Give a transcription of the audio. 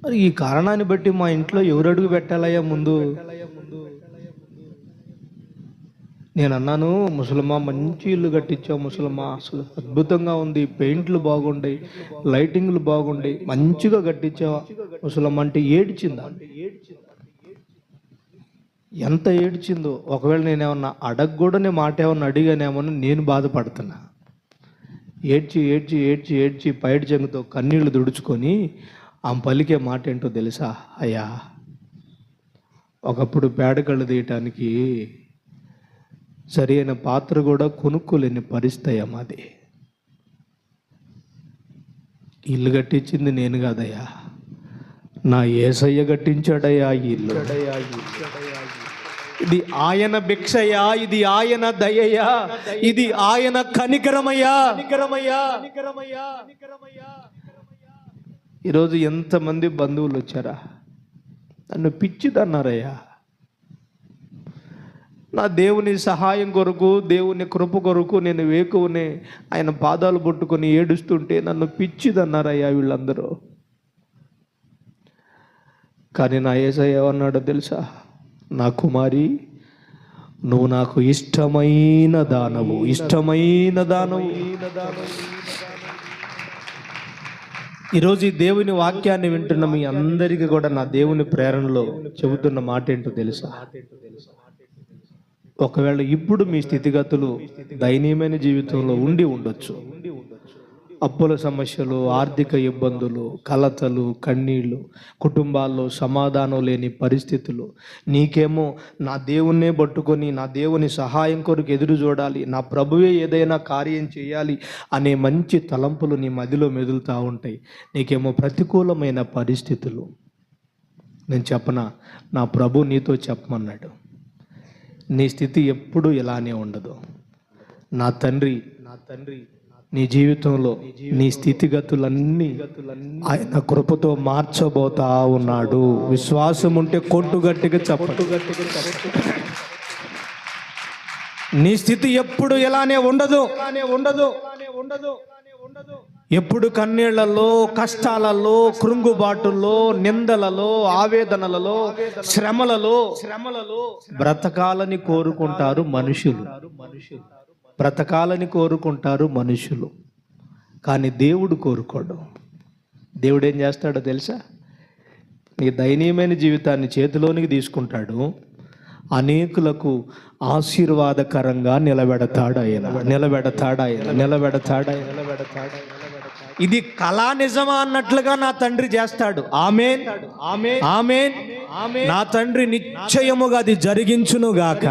మరి ఈ కారణాన్ని బట్టి మా ఇంట్లో ఎవరు అడుగు పెట్టాలయ్యా ముందు? నేను అన్నాను, ముసలమ్మ మంచి ఇల్లు కట్టించావు ముసలమ్మ, అసలు అద్భుతంగా ఉంది, పెయింట్లు బాగుంటాయి, లైటింగ్లు బాగుంటాయి, మంచిగా కట్టించావా ముసలమ్మ అంటే ఏడ్చిందా? ఎంత ఏడ్చిందో. ఒకవేళ నేనేమన్నా అడగకూడని మాట ఏమన్నా అడిగానేమో నేను బాధపడుతున్నా. ఏడ్చి ఏడ్చి ఏడ్చి ఏడ్చి పైడి చెంగుతో కన్నీళ్లు దుడుచుకొని ఆమె పలికే మాట ఏంటో తెలుసా? అయ్యా, ఒకప్పుడు పేడకళ్ళు తీయటానికి సరి అయిన పాత్ర కూడా కొనుక్కోలేని పరిస్థితి మాది. ఇల్లు కట్టించింది నేను కాదయ్యా, నా యేసయ్య కట్టించాడయ్యా ఈ ఇల్లు. ఇది ఆయన భిక్షయ్యా, ఇది ఆయన దయయ్యా, ఇది ఆయన కనికరమయ్యా. ఈరోజు ఎంతమంది బంధువులు వచ్చారా, నన్ను పిచ్చిదన్నారయ్యా. నా దేవుని సహాయం కొరకు, దేవుని కృప కొరకు నేను వేకువనే ఆయన పాదాలు పట్టుకొని ఏడుస్తుంటే నన్ను పిచ్చిదన్నారయ్యా వీళ్ళందరూ. కానీ నా యేసయ్య ఏమన్నాడో తెలుసా? నా కుమారి, నువ్వు నాకు ఇష్టమైన దానవు, ఇష్టమైన దానవు. ఈరోజు ఈ దేవుని వాక్యాన్ని వింటున్న మీ అందరికీ కూడా నా దేవుని ప్రేరణలో చెబుతున్న మాట ఏంటో తెలుసా? ఒకవేళ ఇప్పుడు మీ స్థితిగతులు దయనీయమైన జీవితంలో ఉండి ఉండొచ్చు. అప్పుల సమస్యలు, ఆర్థిక ఇబ్బందులు, కలతలు, కన్నీళ్ళు, కుటుంబాల్లో సమాధానం లేని పరిస్థితులు, నీకేమో నా దేవుణ్ణే పట్టుకొని నా దేవుని సహాయం కొరకు ఎదురు చూడాలి, నా ప్రభువే ఏదైనా కార్యం చేయాలి అనే మంచి తలంపులు నీ మదిలో మెదులుతూ ఉంటాయి. నీకేమో ప్రతికూలమైన పరిస్థితులు. నేను చెప్పనా, నా ప్రభు నీతో చెప్పమన్నాడు, నీ స్థితి ఎప్పుడు ఇలానే ఉండదు. నా తండ్రి నీ జీవితంలో నీ స్థితిగతులన్నీ ఆయన కృపతో మార్చబోతా ఉన్నాడు. విశ్వాసం ఉంటే కొట్టు గట్టిగా చెప్పట్టు. నీ స్థితి ఎప్పుడు ఇలానే ఉండదు. ఎప్పుడు కన్నీళ్లలో, కష్టాలలో, కృంగుబాటుల్లో, నిందలలో, ఆవేదనలలో, శ్రమలలో బ్రతకాలని కోరుకుంటారు మనుషులు. బ్రతకాలని కోరుకుంటారు మనుషులు, కానీ దేవుడు కోరుకోడు. దేవుడు ఏం చేస్తాడో తెలుసా? నీ దయనీయమైన జీవితాన్ని చేతిలోనికి తీసుకుంటాడు, అనేకులకు ఆశీర్వాదకరంగా నిలబెడతాడు ఆయన. ఇది కళా నిజమా అన్నట్లుగా నా తండ్రి చేస్తాడు. ఆమేన్, ఆమేన్. నా తండ్రి నిశ్చయముగా అది జరిగించునుగాక.